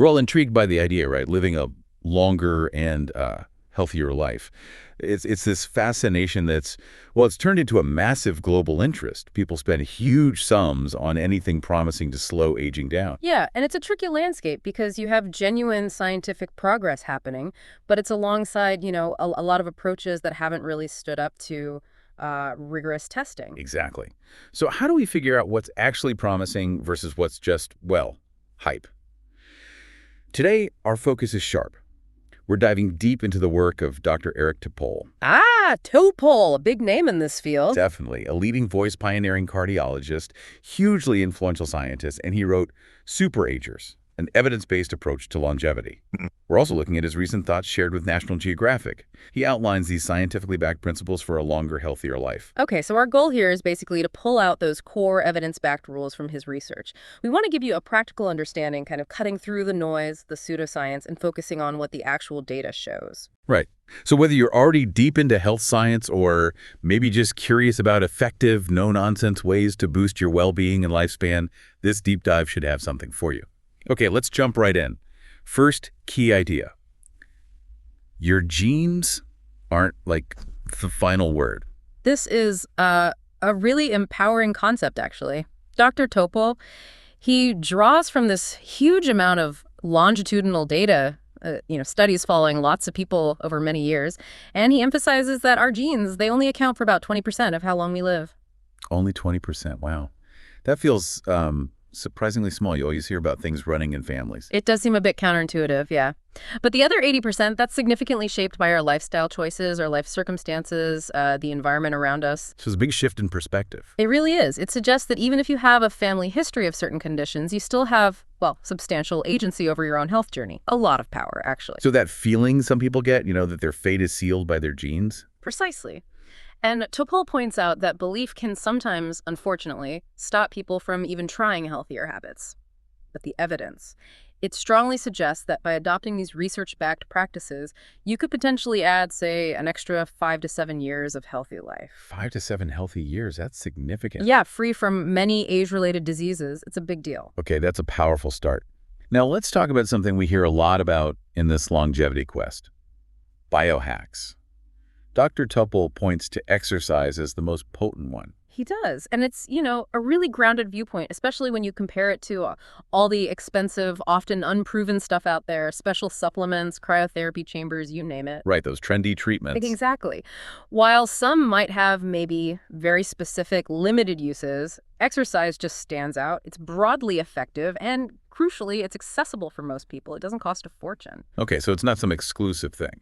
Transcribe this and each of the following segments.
We're all intrigued by the idea, right? Living a longer and healthier life. It's this fascination that's, well, it's turned into a massive global interest. People spend huge sums on anything promising to slow aging down. Yeah, and it's a tricky landscape because you have genuine scientific progress happening, but it's alongside, a lot of approaches that haven't really stood up to rigorous testing. Exactly. So how do we figure out what's actually promising versus what's just, well, hype? Today, our focus is sharp. We're diving deep into the work of Dr. Eric Topol. Ah, Topol, a big name in this field. Definitely, a leading voice pioneering cardiologist, hugely influential scientist, and he wrote Superagers, an evidence-based approach to longevity. We're also looking at his recent thoughts shared with National Geographic. He outlines these scientifically backed principles for a longer, healthier life. Okay, so our goal here is basically to pull out those core evidence-backed rules from his research. We want to give you a practical understanding, kind of cutting through the noise, the pseudoscience, and focusing on what the actual data shows. Right. So whether you're already deep into health science or maybe just curious about effective, no-nonsense ways to boost your well-being and lifespan, this deep dive should have something for you. Okay, let's jump right in. First key idea. Your genes aren't like the final word. This is a really empowering concept, actually. Dr. Topol, he draws from this huge amount of longitudinal data, studies following lots of people over many years, and he emphasizes that our genes, they only account for about 20% of how long we live. Only 20%, wow. That feels surprisingly small. You always hear about things running in families. It does seem a bit counterintuitive, yeah. But the other 80%, that's significantly shaped by our lifestyle choices, our life circumstances, the environment around us. So it's a big shift in perspective. It really is. It suggests that even if you have a family history of certain conditions, you still have, well, substantial agency over your own health journey. A lot of power, actually. So that feeling some people get, that their fate is sealed by their genes? Precisely. And Topol points out that belief can sometimes, unfortunately, stop people from even trying healthier habits. But the evidence, it strongly suggests that by adopting these research-backed practices, you could potentially add, say, an extra 5 to 7 years of healthy life. 5 to 7 healthy years, that's significant. Yeah, free from many age-related diseases. It's a big deal. Okay, that's a powerful start. Now let's talk about something we hear a lot about in this longevity quest. Biohacks. Dr. Topol points to exercise as the most potent one. He does. And it's, a really grounded viewpoint, especially when you compare it to all the expensive, often unproven stuff out there, special supplements, cryotherapy chambers, you name it. Right, those trendy treatments. Exactly. While some might have maybe very specific, limited uses, exercise just stands out. It's broadly effective, and crucially, it's accessible for most people. It doesn't cost a fortune. Okay, so it's not some exclusive thing.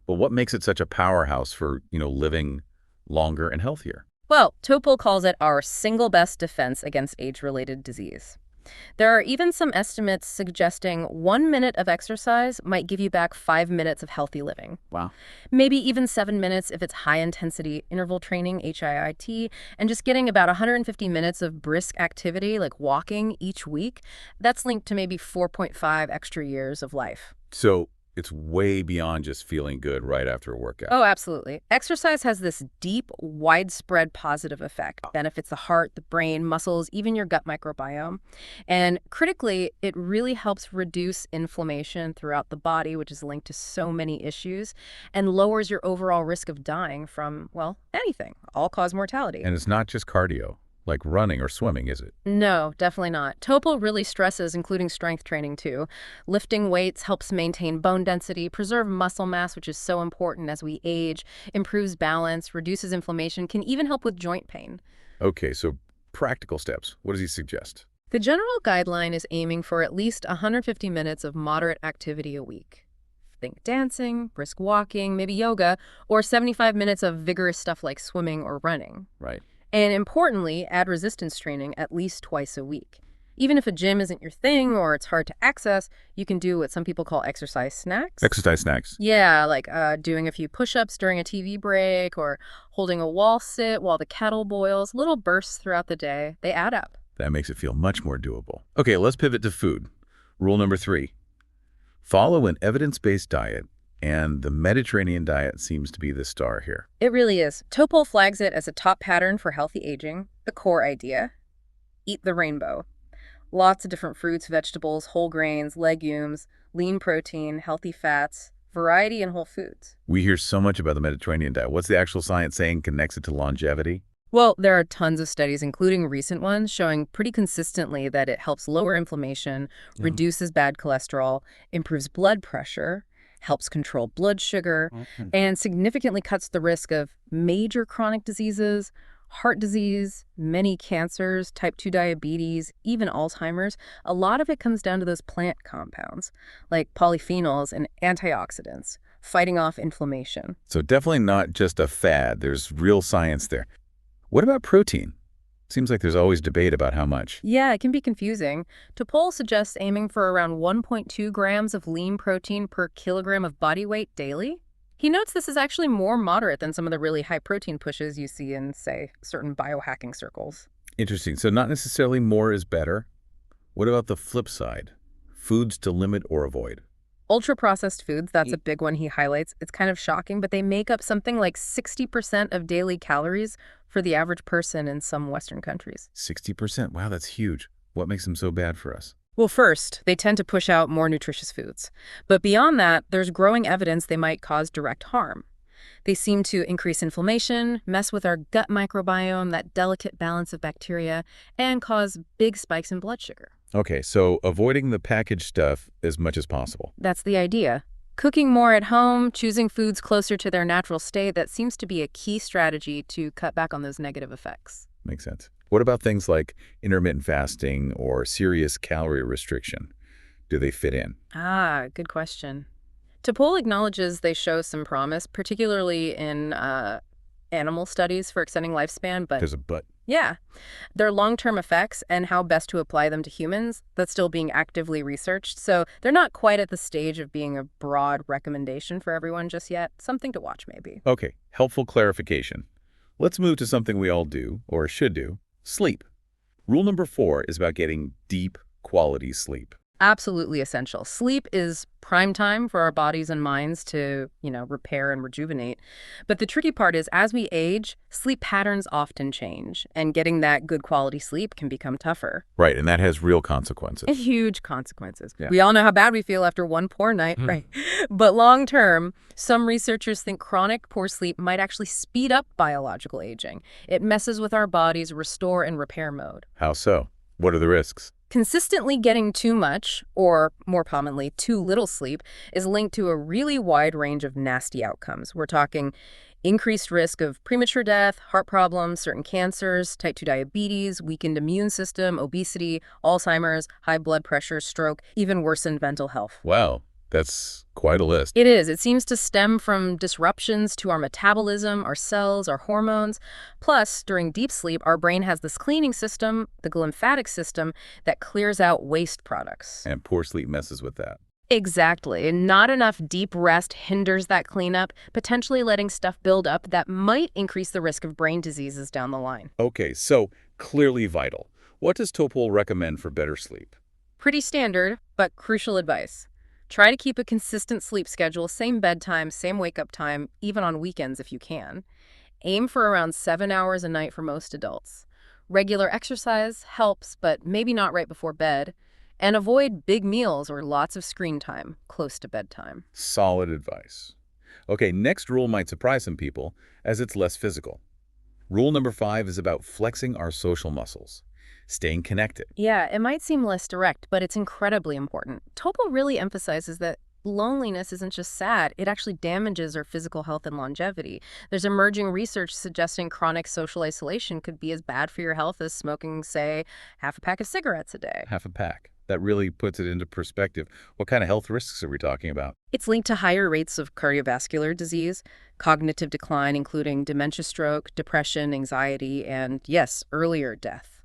But what makes it such a powerhouse for, living longer and healthier? Well, Topol calls it our single best defense against age-related disease. There are even some estimates suggesting 1 minute of exercise might give you back 5 minutes of healthy living. Wow. Maybe even 7 minutes if it's high-intensity interval training, HIIT, and just getting about 150 minutes of brisk activity like walking each week, that's linked to maybe 4.5 extra years of life. So it's way beyond just feeling good right after a workout. Oh, absolutely. Exercise has this deep, widespread positive effect. It benefits the heart, the brain, muscles, even your gut microbiome. And critically, it really helps reduce inflammation throughout the body, which is linked to so many issues, and lowers your overall risk of dying from, well, anything, all-cause mortality. And it's not just cardio, like running or swimming, is it? No, definitely not. Topol really stresses including strength training too. Lifting weights helps maintain bone density, preserve muscle mass, which is so important as we age, improves balance, reduces inflammation, can even help with joint pain. Okay, so practical steps. What does he suggest? The general guideline is aiming for at least 150 minutes of moderate activity a week. Think dancing, brisk walking, maybe yoga, or 75 minutes of vigorous stuff like swimming or running. Right. And importantly, add resistance training at least twice a week. Even if a gym isn't your thing or it's hard to access, you can do what some people call exercise snacks. Exercise snacks. Yeah, like doing a few push-ups during a TV break or holding a wall sit while the kettle boils. Little bursts throughout the day. They add up. That makes it feel much more doable. Okay, let's pivot to food. Rule number 3. Follow an evidence-based diet. And the Mediterranean diet seems to be the star here. It really is. Topol flags it as a top pattern for healthy aging. The core idea: eat the rainbow. Lots of different fruits, vegetables, whole grains, legumes, lean protein, healthy fats, variety in whole foods. We hear so much about the Mediterranean diet. What's the actual science saying connects it to longevity? Well, there are tons of studies, including recent ones, showing pretty consistently that it helps lower inflammation, Yeah. reduces bad cholesterol, improves blood pressure, helps control blood sugar, Okay. and significantly cuts the risk of major chronic diseases, heart disease, many cancers, type 2 diabetes, even Alzheimer's. A lot of it comes down to those plant compounds, like polyphenols and antioxidants, fighting off inflammation. So definitely not just a fad. There's real science there. What about protein? Seems like there's always debate about how much. Yeah, it can be confusing. Topol suggests aiming for around 1.2 grams of lean protein per kilogram of body weight daily. He notes this is actually more moderate than some of the really high protein pushes you see in, say, certain biohacking circles. Interesting. So not necessarily more is better. What about the flip side? Foods to limit or avoid. Ultra-processed foods, that's a big one he highlights. It's kind of shocking, but they make up something like 60% of daily calories for the average person in some Western countries. 60%. Wow, that's huge. What makes them so bad for us? Well, first, they tend to push out more nutritious foods. But beyond that, there's growing evidence they might cause direct harm. They seem to increase inflammation, mess with our gut microbiome, that delicate balance of bacteria, and cause big spikes in blood sugar. Okay, so avoiding the packaged stuff as much as possible. That's the idea. Cooking more at home, choosing foods closer to their natural state, that seems to be a key strategy to cut back on those negative effects. Makes sense. What about things like intermittent fasting or serious calorie restriction? Do they fit in? Ah, good question. Topol acknowledges they show some promise, particularly in animal studies for extending lifespan, but There's a but. yeah, their long-term effects and how best to apply them to humans, that's still being actively researched. So they're not quite at the stage of being a broad recommendation for everyone just yet. Something to watch, maybe. Okay, helpful clarification. Let's move to something we all do, or should do, sleep. Rule number 4 is about getting deep, quality sleep. Absolutely essential. Sleep is prime time for our bodies and minds to, repair and rejuvenate. But the tricky part is as we age, sleep patterns often change, and getting that good quality sleep can become tougher. Right, and that has real consequences. Huge consequences. Yeah. We all know how bad we feel after one poor night, right? But long term, some researchers think chronic poor sleep might actually speed up biological aging. It messes with our body's restore and repair mode. How so? What are the risks? Consistently getting too much, or more commonly, too little sleep, is linked to a really wide range of nasty outcomes. We're talking increased risk of premature death, heart problems, certain cancers, type 2 diabetes, weakened immune system, obesity, Alzheimer's, high blood pressure, stroke, even worsened mental health. Wow, that's quite a list. It is. It seems to stem from disruptions to our metabolism, our cells, our hormones. Plus, during deep sleep, our brain has this cleaning system, the glymphatic system, that clears out waste products. And poor sleep messes with that. Exactly. And not enough deep rest hinders that cleanup, potentially letting stuff build up that might increase the risk of brain diseases down the line. Okay, so clearly vital. What does Topol recommend for better sleep? Pretty standard, but crucial advice. Try to keep a consistent sleep schedule, same bedtime, same wake-up time, even on weekends if you can. Aim for around 7 hours a night for most adults. Regular exercise helps, but maybe not right before bed. And avoid big meals or lots of screen time close to bedtime. Solid advice. Okay, next rule might surprise some people, as it's less physical. Rule number 5 is about flexing our social muscles, staying connected. Yeah, it might seem less direct, but it's incredibly important. Topol really emphasizes that loneliness isn't just sad, it actually damages our physical health and longevity. There's emerging research suggesting chronic social isolation could be as bad for your health as smoking, say, half a pack of cigarettes a day. Half a pack. That really puts it into perspective. What kind of health risks are we talking about? It's linked to higher rates of cardiovascular disease, cognitive decline, including dementia, stroke, depression, anxiety, and, yes, earlier death.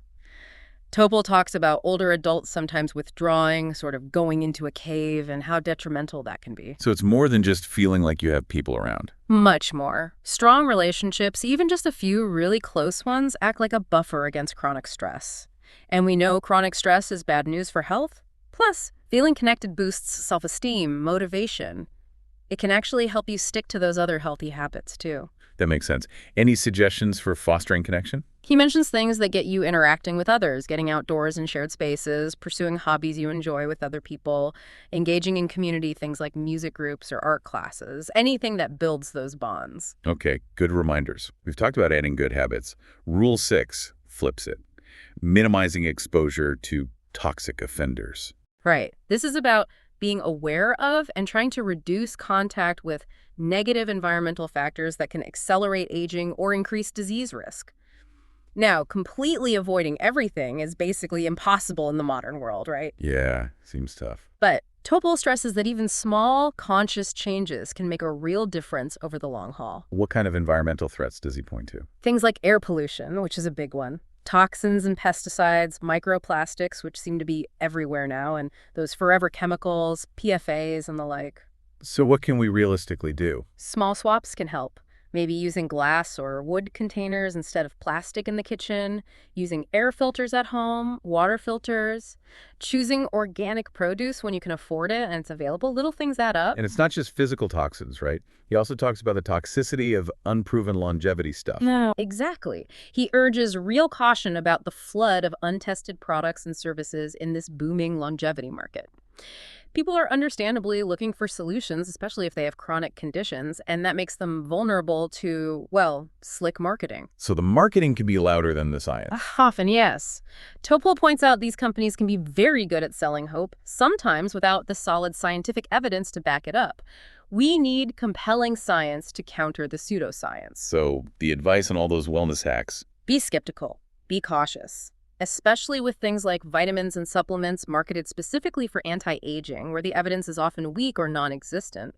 Topol talks about older adults sometimes withdrawing, sort of going into a cave, and how detrimental that can be. So it's more than just feeling like you have people around. Much more. Strong relationships, even just a few really close ones, act like a buffer against chronic stress. And we know chronic stress is bad news for health. Plus, feeling connected boosts self-esteem, motivation. It can actually help you stick to those other healthy habits, too. That makes sense. Any suggestions for fostering connection? He mentions things that get you interacting with others, getting outdoors in shared spaces, pursuing hobbies you enjoy with other people, engaging in community things like music groups or art classes, anything that builds those bonds. Okay, good reminders. We've talked about adding good habits. Rule 6 flips it. Minimizing exposure to toxic offenders. Right. This is about being aware of and trying to reduce contact with negative environmental factors that can accelerate aging or increase disease risk. Now, completely avoiding everything is basically impossible in the modern world, right? Yeah, seems tough. But Topol stresses that even small, conscious changes can make a real difference over the long haul. What kind of environmental threats does he point to? Things like air pollution, which is a big one, toxins and pesticides, microplastics, which seem to be everywhere now, and those forever chemicals, PFAs, and the like. So what can we realistically do? Small swaps can help. Maybe using glass or wood containers instead of plastic in the kitchen, using air filters at home, water filters, choosing organic produce when you can afford it and it's available. Little things add up. And it's not just physical toxins, right? He also talks about the toxicity of unproven longevity stuff. No, exactly. He urges real caution about the flood of untested products and services in this booming longevity market. People are understandably looking for solutions, especially if they have chronic conditions, and that makes them vulnerable to, well, slick marketing. So the marketing can be louder than the science. Often, yes. Topol points out these companies can be very good at selling hope, sometimes without the solid scientific evidence to back it up. We need compelling science to counter the pseudoscience. So the advice on all those wellness hacks. Be skeptical. Be cautious. Especially with things like vitamins and supplements marketed specifically for anti-aging, where the evidence is often weak or non-existent.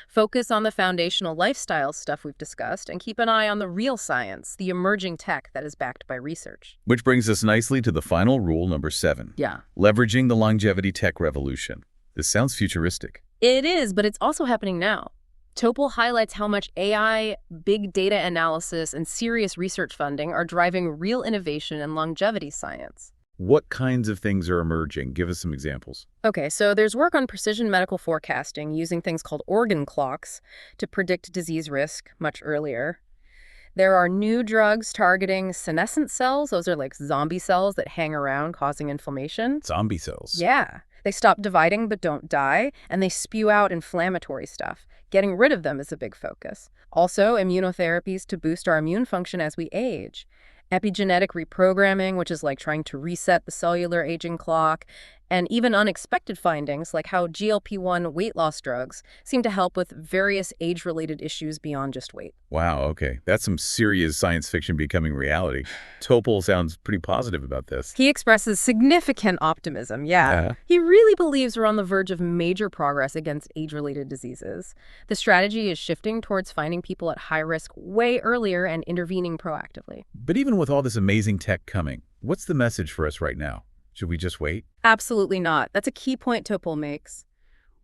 Focus on the foundational lifestyle stuff we've discussed and keep an eye on the real science, the emerging tech that is backed by research. Which brings us nicely to the final rule, number 7. Yeah. Leveraging the longevity tech revolution. This sounds futuristic. It is, but it's also happening now. Topol highlights how much AI, big data analysis, and serious research funding are driving real innovation in longevity science. What kinds of things are emerging? Give us some examples. Okay, so there's work on precision medical forecasting using things called organ clocks to predict disease risk much earlier. There are new drugs targeting senescent cells. Those are like zombie cells that hang around causing inflammation. Zombie cells. Yeah. They stop dividing but don't die, and they spew out inflammatory stuff. Getting rid of them is a big focus. Also, immunotherapies to boost our immune function as we age. Epigenetic reprogramming, which is like trying to reset the cellular aging clock, and even unexpected findings like how GLP-1 weight loss drugs seem to help with various age-related issues beyond just weight. Wow, okay. That's some serious science fiction becoming reality. Topol sounds pretty positive about this. He expresses significant optimism, yeah. He really believes we're on the verge of major progress against age-related diseases. The strategy is shifting towards finding people at high risk way earlier and intervening proactively. But even with all this amazing tech coming, what's the message for us right now? Should we just wait? Absolutely not. That's a key point Topol makes.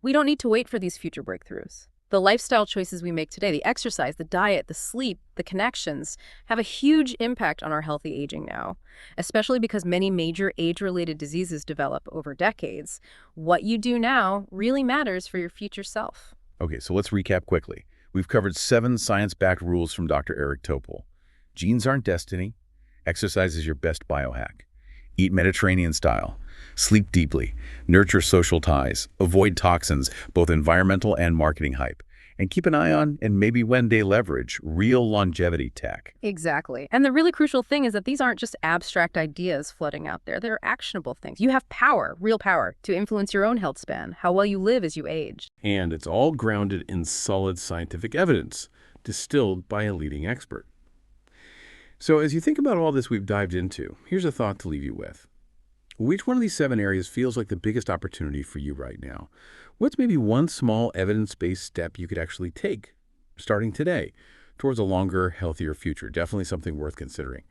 We don't need to wait for these future breakthroughs. The lifestyle choices we make today, the exercise, the diet, the sleep, the connections, have a huge impact on our healthy aging now, especially because many major age-related diseases develop over decades. What you do now really matters for your future self. Okay, so let's recap quickly. We've covered 7 science-backed rules from Dr. Eric Topol. Genes aren't destiny. Exercise is your best biohack. Eat Mediterranean style. Sleep deeply. Nurture social ties. Avoid toxins, both environmental and marketing hype. And keep an eye on, and maybe one day leverage, real longevity tech. Exactly. And the really crucial thing is that these aren't just abstract ideas floating out there. They're actionable things. You have power, real power, to influence your own health span, how well you live as you age. And it's all grounded in solid scientific evidence, distilled by a leading expert. So as you think about all this we've dived into, here's a thought to leave you with. Which one of these 7 areas feels like the biggest opportunity for you right now? What's maybe one small evidence-based step you could actually take, starting today, towards a longer, healthier future? Definitely something worth considering.